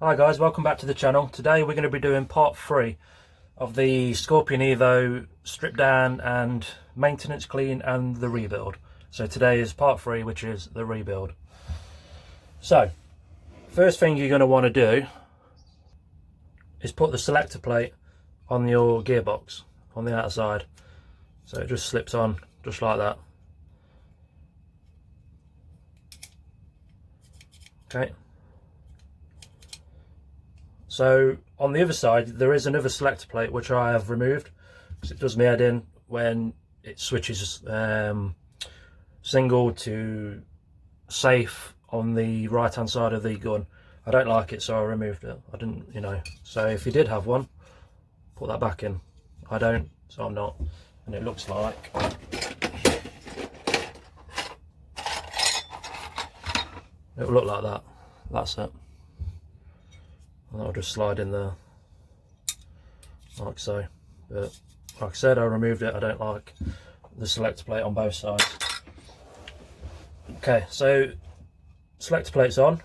Hi guys, welcome back to the channel. Today we're going to be doing part 3 of the Scorpion Evo strip down and maintenance clean and the rebuild. So today is part 3, which is the rebuild. So first thing you're going to want to do is put the selector plate on your gearbox on the outside. So it just slips on just like that. Okay. So on the other side there is another selector plate which I have removed because it does me head in when it switches single to safe on the right hand side of the gun. I don't like it, so I removed it. I didn't, so if you did have one, put that back in. I don't, so I'm not. And it looks like it'll look like that. That's it. And that'll just slide in there like so. But like I said, I removed it. I don't like the selector plate on both sides. Okay, so selector plate's on.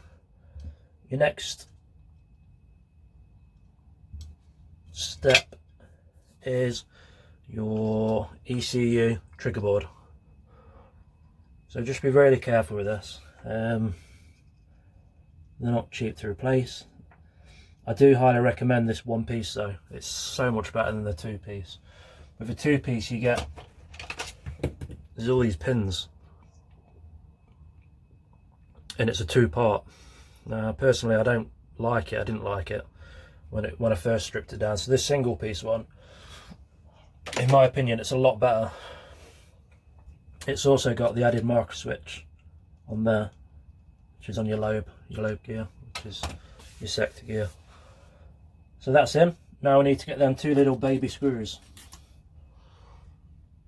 Your next step is your ECU trigger board. So just be really careful with this. They're not cheap to replace. I do highly recommend this one piece though. It's so much better than the two piece. With a two piece you get, there's all these pins and it's a two part. Now personally I don't like it. I didn't like it when I first stripped it down. So this single piece one, in my opinion, it's a lot better. It's also got the added marker switch on there, which is on your lobe gear, which is your sector gear. So that's him. Now we need to get them two little baby screws.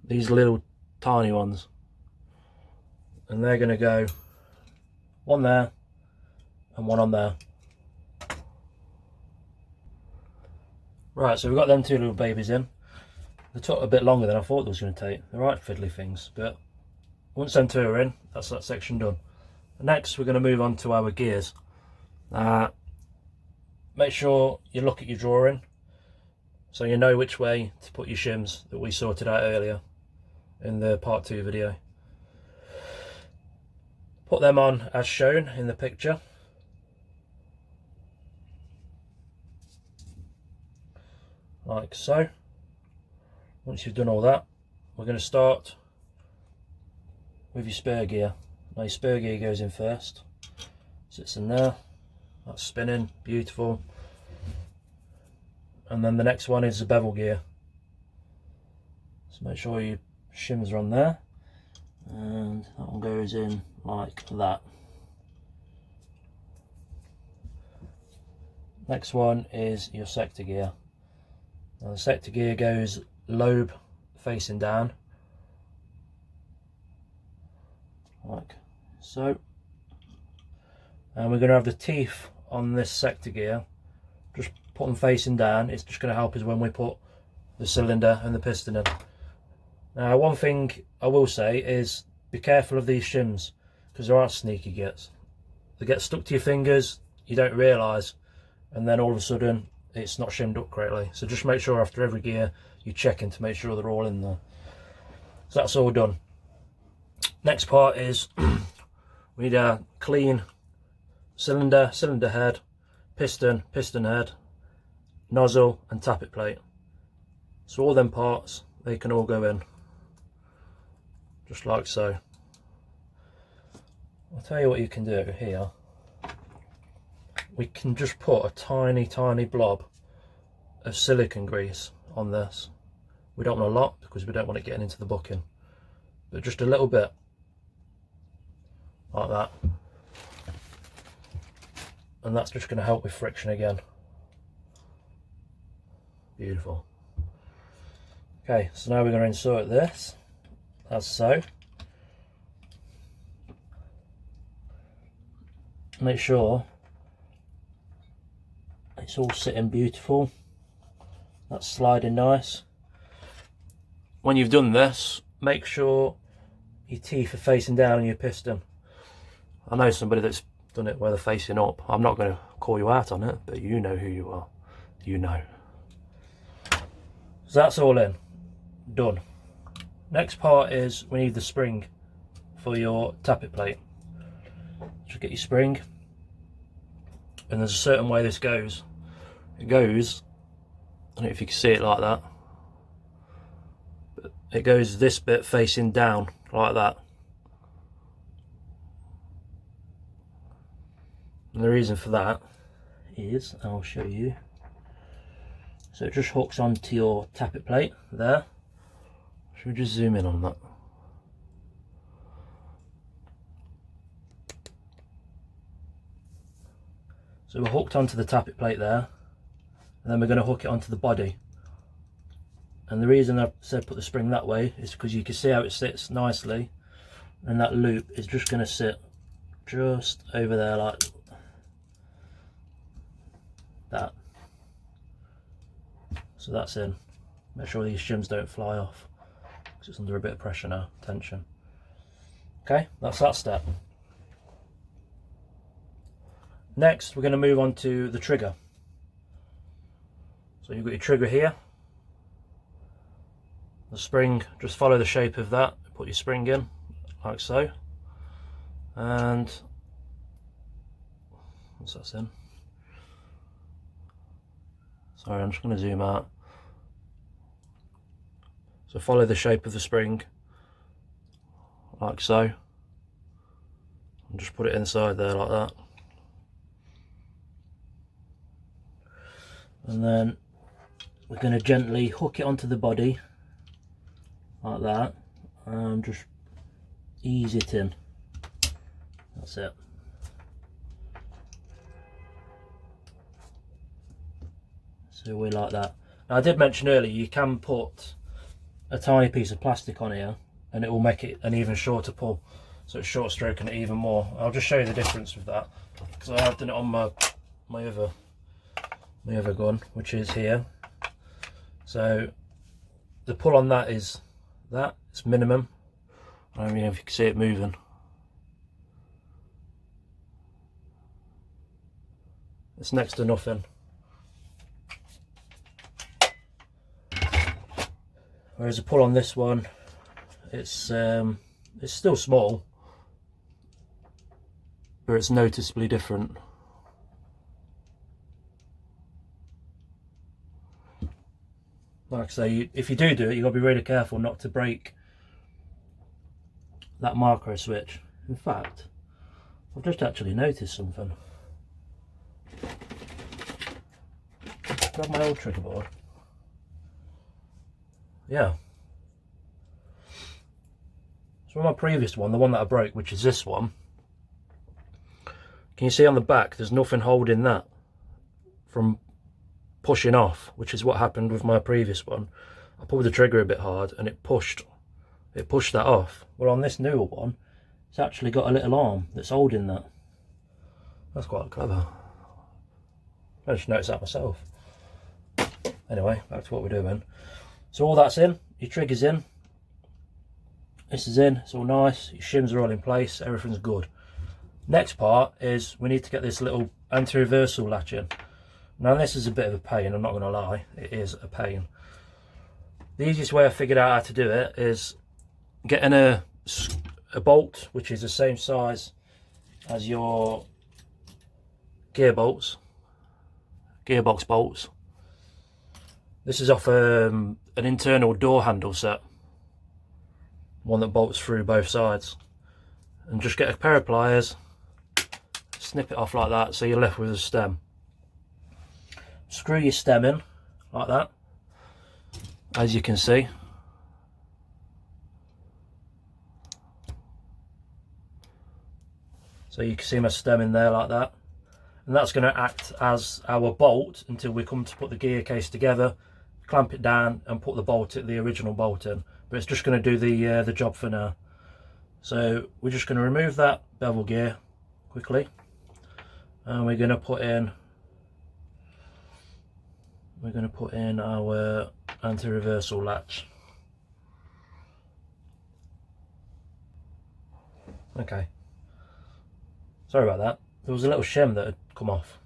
These little tiny ones. And they're going to go one there and one on there. Right, so we've got them two little babies in. They took a bit longer than I thought they was going to take. They're right fiddly things, but once them two are in, that's that section done. Next we're going to move on to our gears. Make sure you look at your drawing so you know which way to put your shims that we sorted out earlier in the part 2 video. Put them on as shown in the picture. Like so. Once you've done all that, we're going to start with your spur gear. Now your spur gear goes in first, sits in there, that's spinning, beautiful. And then the next one is the bevel gear. So make sure your shims are on there, and that one goes in like that. Next one is your sector gear. Now the sector gear goes lobe facing down, like so. And we're going to have the teeth on this sector gear, just put them facing down. It's just going to help us when we put the cylinder and the piston in. Now one thing I will say is be careful of these shims, because there are sneaky gets. They get stuck to your fingers, you don't realise, and then all of a sudden it's not shimmed up correctly. So just make sure after every gear you're checking to make sure they're all in there. So that's all done. Next part is we need a clean cylinder head, piston head, nozzle and tappet plate. So all them parts, they can all go in just like so. I'll tell you what you can do here. We can just put a tiny blob of silicone grease on this. We don't want a lot because we don't want it getting into the bucking, but just a little bit like that, and that's just going to help with friction again. Beautiful. Okay, so now we're going to insert this as so. Make sure it's all sitting beautiful. That's sliding nice. When you've done this, make sure your teeth are facing down on your piston. I know somebody that's done it where they're facing up. I'm not going to call you out on it, but you know who you are. You know. So that's all in. Done. Next part is we need the spring for your tappet plate. Just get your spring, and there's a certain way this goes. It goes, I don't know if you can see it like that, but it goes this bit facing down like that. And the reason for that is, I'll show you. So it just hooks onto your tappet plate there. Should we just zoom in on that? So we're hooked onto the tappet plate there, and then we're going to hook it onto the body. And the reason I said put the spring that way is because you can see how it sits nicely, and that loop is just going to sit just over there like that. So that's in. Make sure these shims don't fly off because it's under a bit of pressure now, tension. Okay, that's that step. Next, we're going to move on to the trigger. So you've got your trigger here. The spring, just follow the shape of that. Put your spring in, like so. And once that's in. Sorry, I'm just going to zoom out. So follow the shape of the spring, like so. And just put it inside there like that. And then we're going to gently hook it onto the body like that and just ease it in. That's it. So we like that. Now I did mention earlier you can put a tiny piece of plastic on here and it will make it an even shorter pull, so it's short stroking it even more. I'll just show you the difference with that because I have done it on my other gun, which is here. So the pull on that is that, it's minimum. I don't know if you can see it moving. It's next to nothing. Whereas the pull on this one, it's still small, but it's noticeably different. Like I say, if you do it, you've got to be really careful not to break that macro switch. In fact, I've just actually noticed something. Grab my old trigger board. Yeah. So on my previous one, the one that I broke, which is this one, can you see on the back there's nothing holding that from pushing off, which is what happened with my previous one. I pulled the trigger a bit hard and it pushed that off. Well, on this newer one, it's actually got a little arm that's holding that. That's quite clever. I just noticed that myself. Anyway, back to what we're doing. So all that's in, your trigger's in, this is in, it's all nice, your shims are all in place, everything's good. Next part is we need to get this little anti-reversal latch in. Now this is a bit of a pain, I'm not going to lie, it is a pain. The easiest way I figured out how to do it is getting a bolt which is the same size as your gearbox bolts. This is off an internal door handle set, one that bolts through both sides, and just get a pair of pliers, snip it off like that so you're left with a stem. Screw your stem in like that, as you can see. So you can see my stem in there like that, and that's going to act as our bolt until we come to put the gear case together, clamp it down and put the original bolt in. But it's just going to do the job for now. So we're just going to remove that bevel gear quickly, and we're going to put in our anti-reversal latch. Okay, sorry about that. there was a little shim that had come off,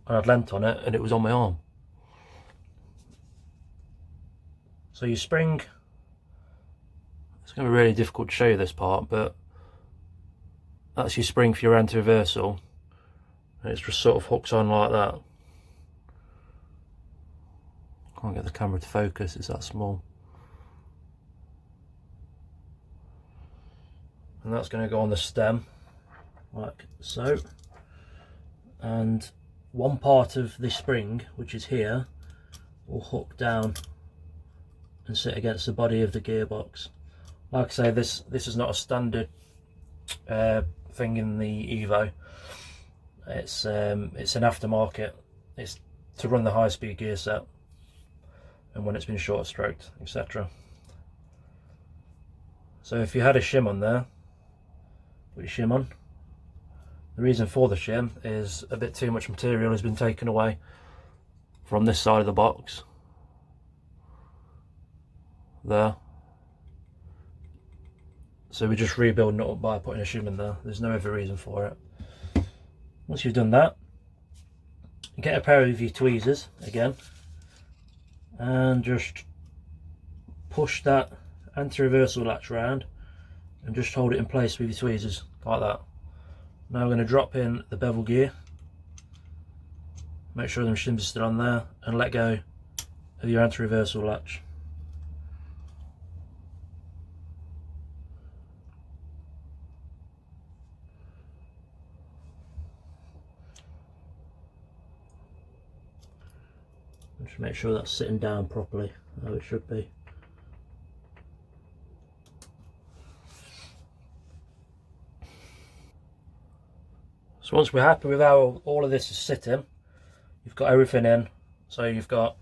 and I'd leant on it and it was on my arm. So your spring, it's going to be really difficult to show you this part, but that's your spring for your anti-reversal, and it's just sort of hooks on like that. Can't get the camera to focus, it's that small. And that's going to go on the stem like so, and one part of the spring, which is here, will hook down and sit against the body of the gearbox. Like I say, this is not a standard thing in the Evo. It's an aftermarket. It's to run the high-speed gear set and when it's been short stroked, etc. So if you had a shim on there, put your shim on. The reason for the shim is a bit too much material has been taken away from this side of the box. There. So we're just rebuilding it up by putting a shim in there. There's no other reason for it. Once you've done that, get a pair of your tweezers again and just push that anti-reversal latch around and just hold it in place with your tweezers like that. Now we're going to drop in the bevel gear, make sure the shims are still on there, and let go of your anti-reversal latch. Just make sure that's sitting down properly, how it should be. So once we're happy with how all of this is sitting, you've got everything in. So you've got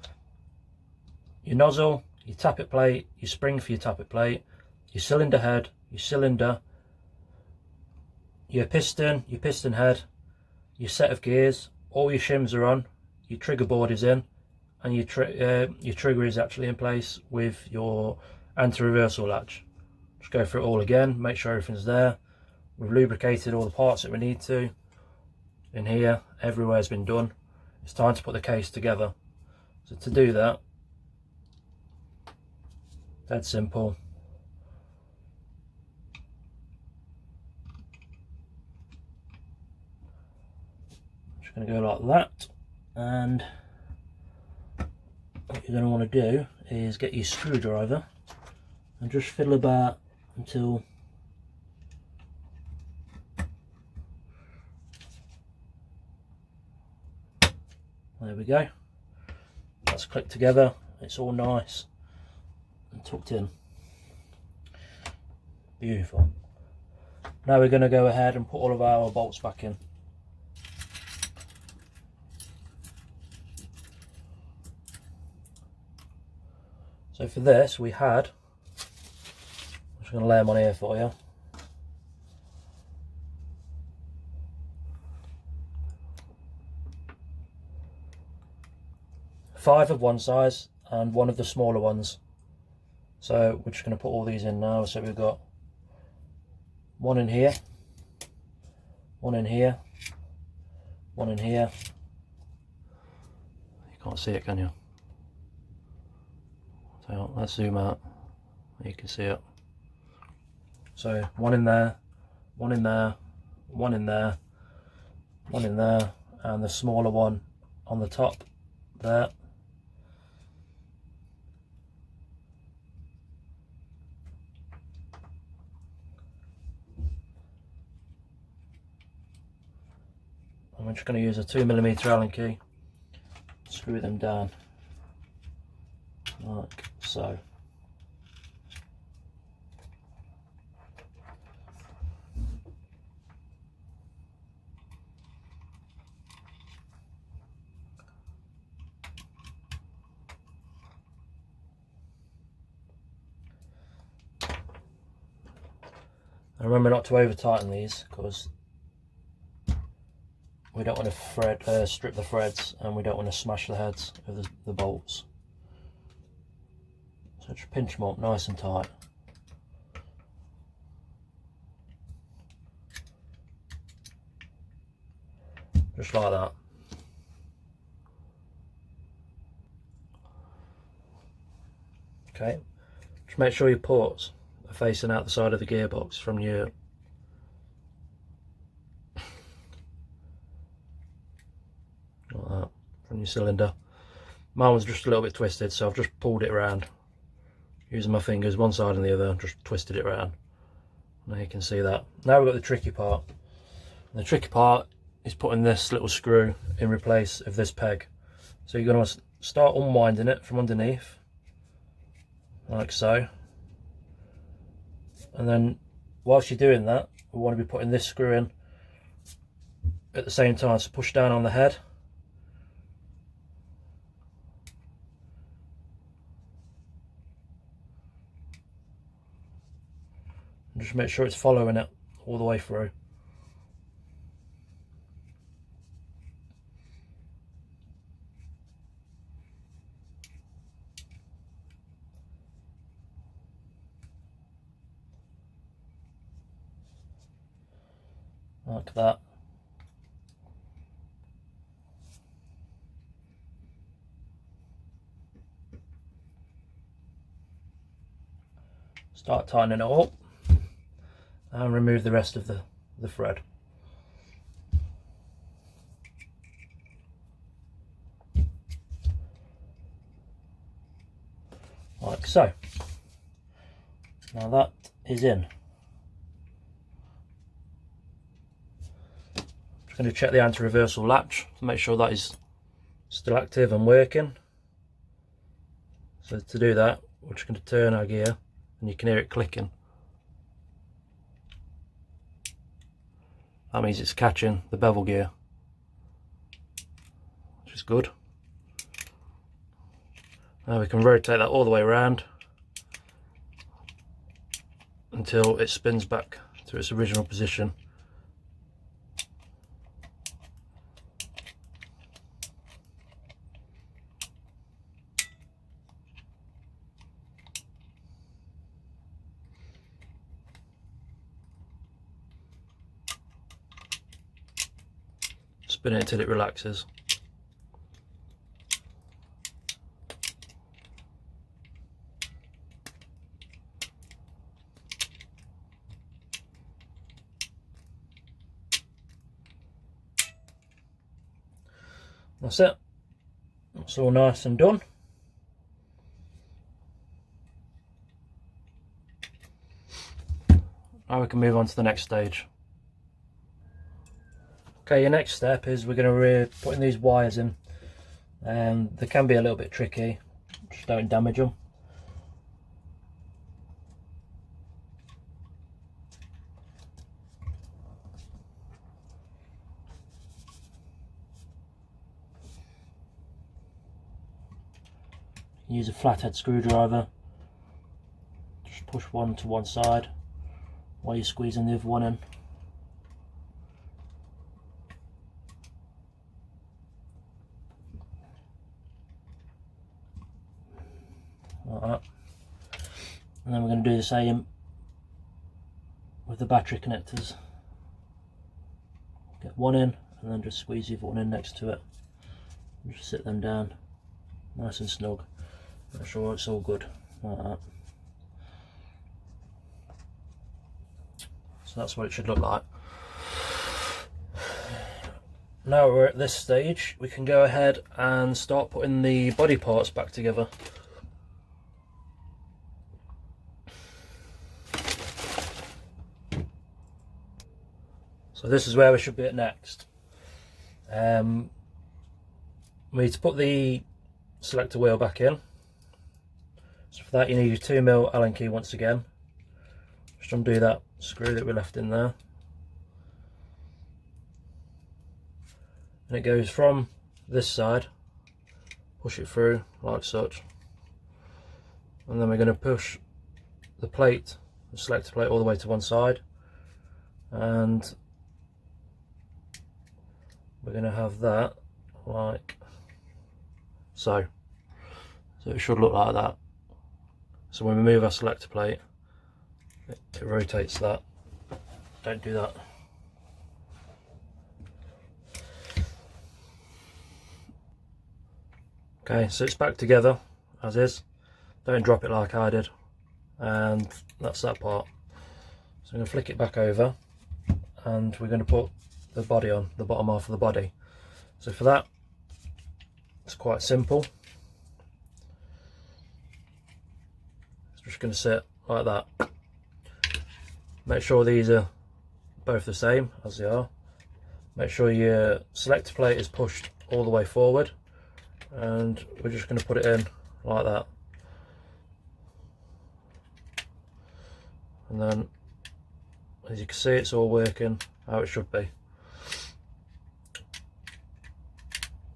your nozzle, your tappet plate, your spring for your tappet plate, your cylinder head, your cylinder, your piston head, your set of gears, all your shims are on, your trigger board is in, and your trigger is actually in place with your anti-reversal latch. Just go through it all again, make sure everything's there. We've lubricated all the parts that we need to. In here, everywhere's been done. It's time to put the case together. So to do that, dead simple. Just going to go like that, and what you're going to want to do is get your screwdriver and just fiddle about until there we go. That's clicked together. It's all nice and tucked in. Beautiful. Now we're going to go ahead and put all of our bolts back in. So for this we had, I'm just going to lay them on here for you. Five of one size and one of the smaller ones. So we're just going to put all these in now. So we've got one in here, one in here, one in here. You can't see it, can you? So let's zoom out. You can see it. So one in there, one in there, one in there, one in there, and the smaller one on the top there. I'm just going to use a 2mm Allen key, screw them down like so. And remember not to over tighten these, because we don't want to strip the threads, and we don't want to smash the heads of the bolts. So just pinch them up nice and tight. just like that. Okay, just make sure your ports are facing out the side of the gearbox from your like that, from your cylinder. Mine was just a little bit twisted, so I've just pulled it around using my fingers, one side and the other, just twisted it around. Now you can see that. Now we've got the tricky part. And the tricky part is putting this little screw in replace of this peg. So you're going to start unwinding it from underneath, like so. And then whilst you're doing that, we want to be putting this screw in at the same time. So push down on the head. And just make sure it's following it all the way through. Like that. Start tightening it up and remove the rest of the thread. Like so. Now that is in. Just going to check the anti-reversal latch to make sure that is still active and working. So to do that, we're just going to turn our gear and you can hear it clicking. That means it's catching the bevel gear, which is good. Now we can rotate that all the way around until it spins back to its original position. Spin it until it relaxes. That's it. It's all nice and done. Now we can move on to the next stage. Okay, your next step is we're going to be putting these wires in, and they can be a little bit tricky, just don't damage them. Use a flathead screwdriver, just push one to one side while you're squeezing the other one in. Like that. And then we're going to do the same with the battery connectors. Get one in and then just squeeze the other one in next to it. And just sit them down nice and snug. Make sure it's all good, like that. So that's what it should look like. Now we're at this stage, we can go ahead and start putting the body parts back together. So this is where we should be at next. We need to put the selector wheel back in. So for that you need your 2mm Allen key once again. Just undo that screw that we left in there. And it goes from this side, push it through like such. And then we're going to push the plate, the selector plate, all the way to one side. And we're going to have that like so. So it should look like that. So when we move our selector plate, it rotates that. Don't do that. Okay, so it's back together as is. Don't drop it like I did. And that's that part. So I'm going to flick it back over and we're going to put the body on, the bottom half of the body. So for that, it's quite simple. It's just going to sit like that. Make sure these are both the same as they are. Make sure your selector plate is pushed all the way forward, and we're just going to put it in like that. And then, as you can see, it's all working how it should be.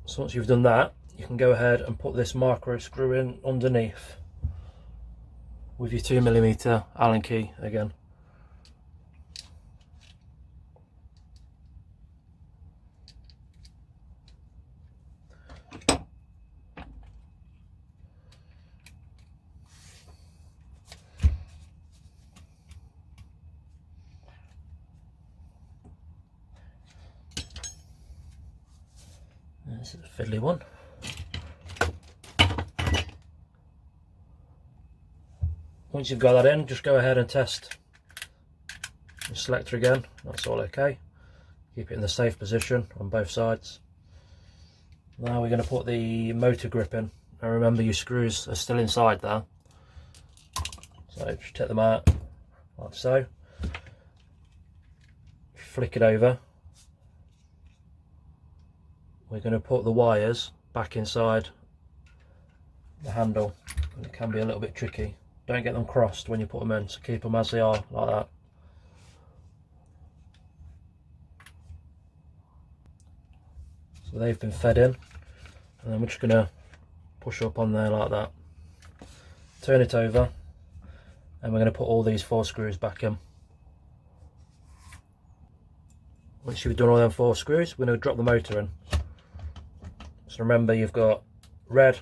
So once you've done that, you can go ahead and put this micro screw in underneath with your 2mm Allen key again. This is a fiddly one. Once you've got that in, just go ahead and test the selector again. That's all okay. Keep it in the safe position on both sides. Now we're going to put the motor grip in. Now remember, your screws are still inside there. So just take them out like so. Flick it over. We're going to put the wires back inside the handle. And it can be a little bit tricky. Don't get them crossed when you put them in, so keep them as they are, like that. So they've been fed in, and then we're just going to push up on there like that. Turn it over, and we're going to put all these 4 screws back in. Once you've done all them 4 screws, we're going to drop the motor in. So remember, you've got red,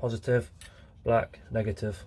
positive, black, negative.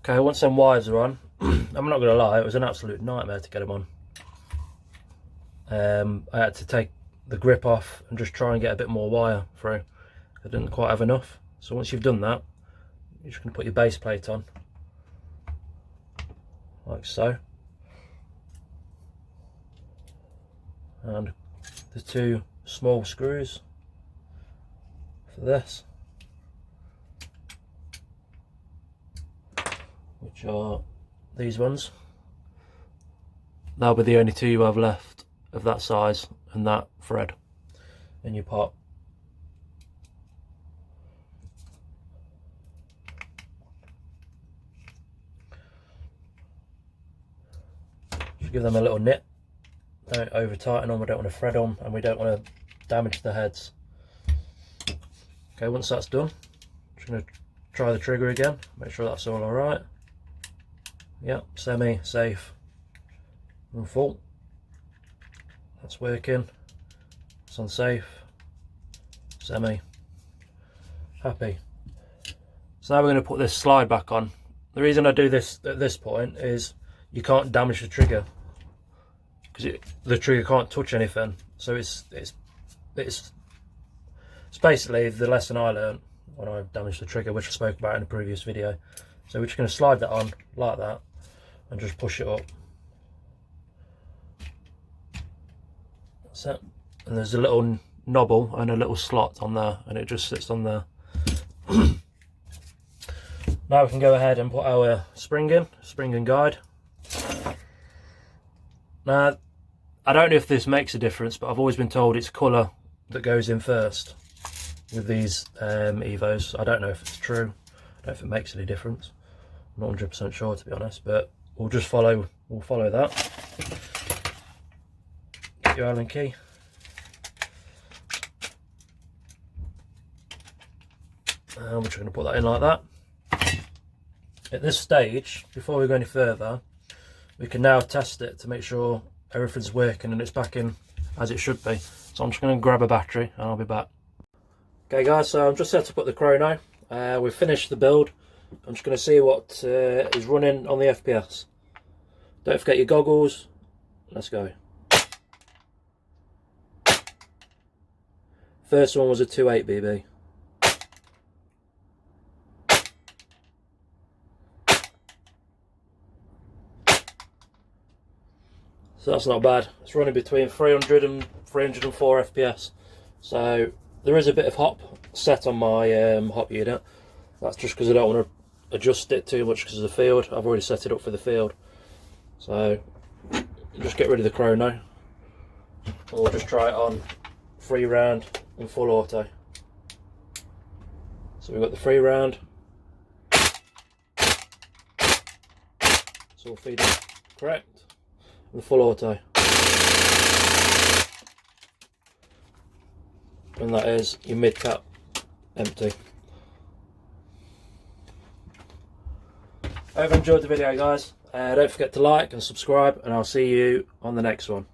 Okay, once them wires are on, I'm not going to lie, it was an absolute nightmare to get them on. I had to take the grip off and just try and get a bit more wire through. I didn't quite have enough. So once you've done that, you're just going to put your base plate on, like so. And the 2 small screws for this, which are these ones. That'll be the only 2 you have left of that size and that thread in your pot. Just give them a little nip. Don't over tighten them, we don't want to thread them, and we don't want to damage the heads. Okay, once that's done, just going to try the trigger again, make sure that's all alright. Yep, semi, safe, and full. That's working. It's on safe, semi, happy. So now we're going to put this slide back on. The reason I do this at this point is you can't damage the trigger, because the trigger can't touch anything. So it's basically the lesson I learned when I damaged the trigger, which I spoke about in a previous video. So we're just going to slide that on like that and just push it up. That's it. And there's a little knobble and a little slot on there, and it just sits on there. Now we can go ahead and put our spring in, spring and guide. Now, I don't know if this makes a difference, but I've always been told it's colour that goes in first with these Evos. I don't know if it's true. I don't know if it makes any difference. I'm not 100% sure, to be honest, but we'll just follow that. Get your Allen key. And we're just going to put that in like that. At this stage, before we go any further, we can now test it to make sure everything's working and it's back in as it should be. So I'm just going to grab a battery and I'll be back. Okay guys, so I'm just set up at the Chrono. We've finished the build. I'm just going to see what is running on the FPS. Don't forget your goggles. Let's go. First one was a 2.8 BB. So that's not bad. It's running between 300 and 304 FPS. So there is a bit of hop set on my hop unit. That's just because I don't want to adjust it too much because of the field. I've already set it up for the field. So just get rid of the Chrono. We'll just try it on 3 round and full auto. So we've got the 3 round. It's all feeding correct. And the full auto. And that is your mid cap empty. I hope you enjoyed the video guys. Don't forget to like and subscribe, and I'll see you on the next one.